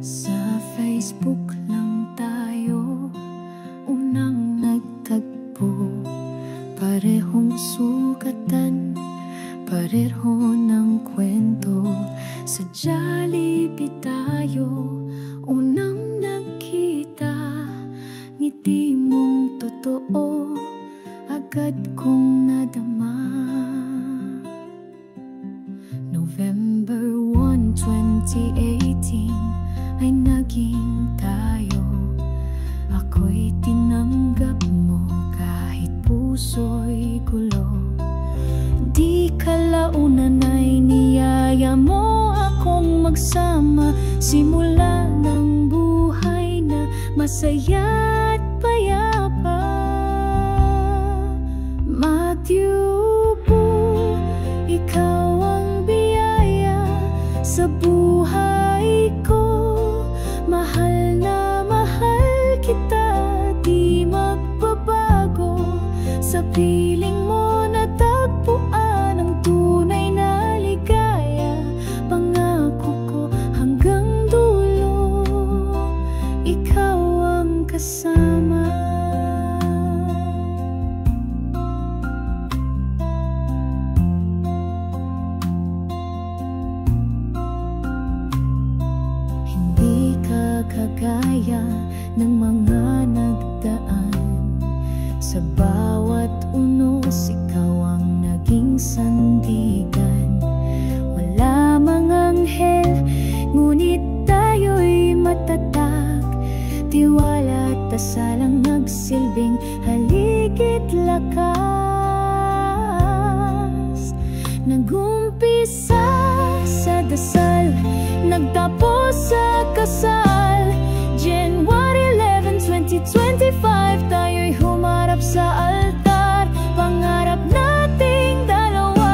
Sa Facebook lang tayo unang nagtagpo, parehong sukatan, pareho ng kwento. Sa Jollibee tayo unang nagkita, ngiti mong totoo agad kong nadama. November 1, 2018 ay naging tayo. Ako'y tinanggap mo kahit puso'y gulo. Di kalaunan ay niyaya mo akong magsama, simula ng buhay na masaya at payapa. Matthew po, ikaw ang biyaya sa buhay ko. Mahal na mahal kita, di magbabago. Sa piling mo natagpuan ang tunay na ligaya. Pangako ko hanggang dulo, ikaw ang kasama. Hindi ka kagaya ng mga nagdaan. Sa bawat unos, ikaw ang naging sandigan. Wala mang anghel, ngunit tayo'y matatag. Tiwala at tasalang nagsilbing haligit lakas. Nag-umpisa sa dasal, nagtapos sa kasal. January 11, 2025, tayo'y humarap sa altar. Pangarap nating dalawa,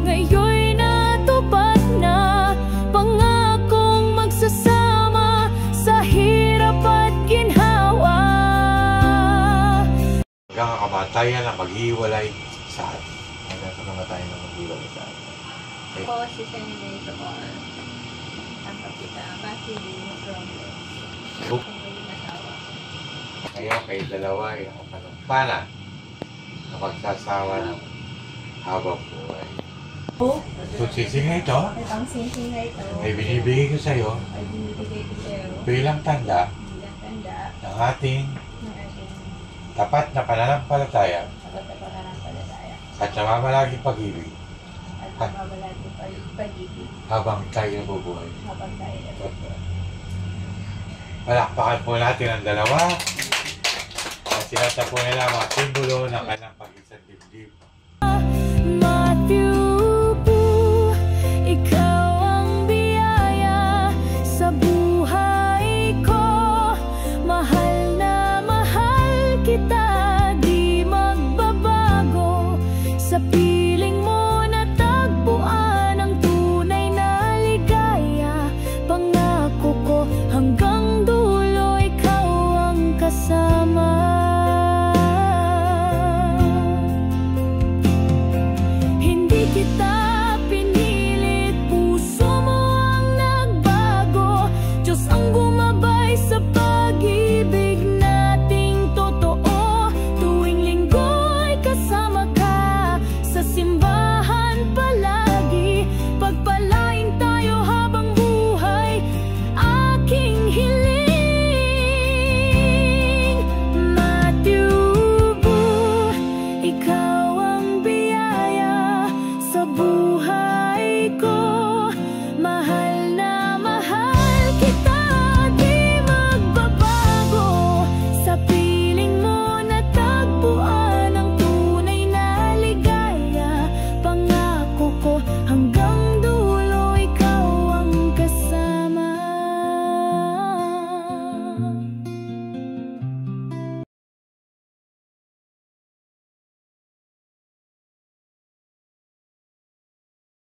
ngayon'y natupad na. Pangakong magsasama sa hirap at ginhawa. Hanggang ang kamatayan na maghiwalay sa atin. Hanggang ang kamatayan na maghiwalay sa atin. Ako si Senator ang kapita, bakit din yung problem? Ngayon kayo dalawa ay ang panumpa na magsasawa ng habang buhay. Kung sisingay ito, Ang sising na ito, ay binibigay ko sa iyo ay binibigay ko sa'yo bilang tanda bilang tanda ng ating ng ating tapat na pananampalataya sapat na pananampalataya at namamalaging pag-ibig at mababalaging pag-ibig habang tayo nabubuhay. habang tayo na Palakpakan po natin ang dalawa at sinatapo nila ang mga simbolo ng kanilang pag-isang dibdib. Matthew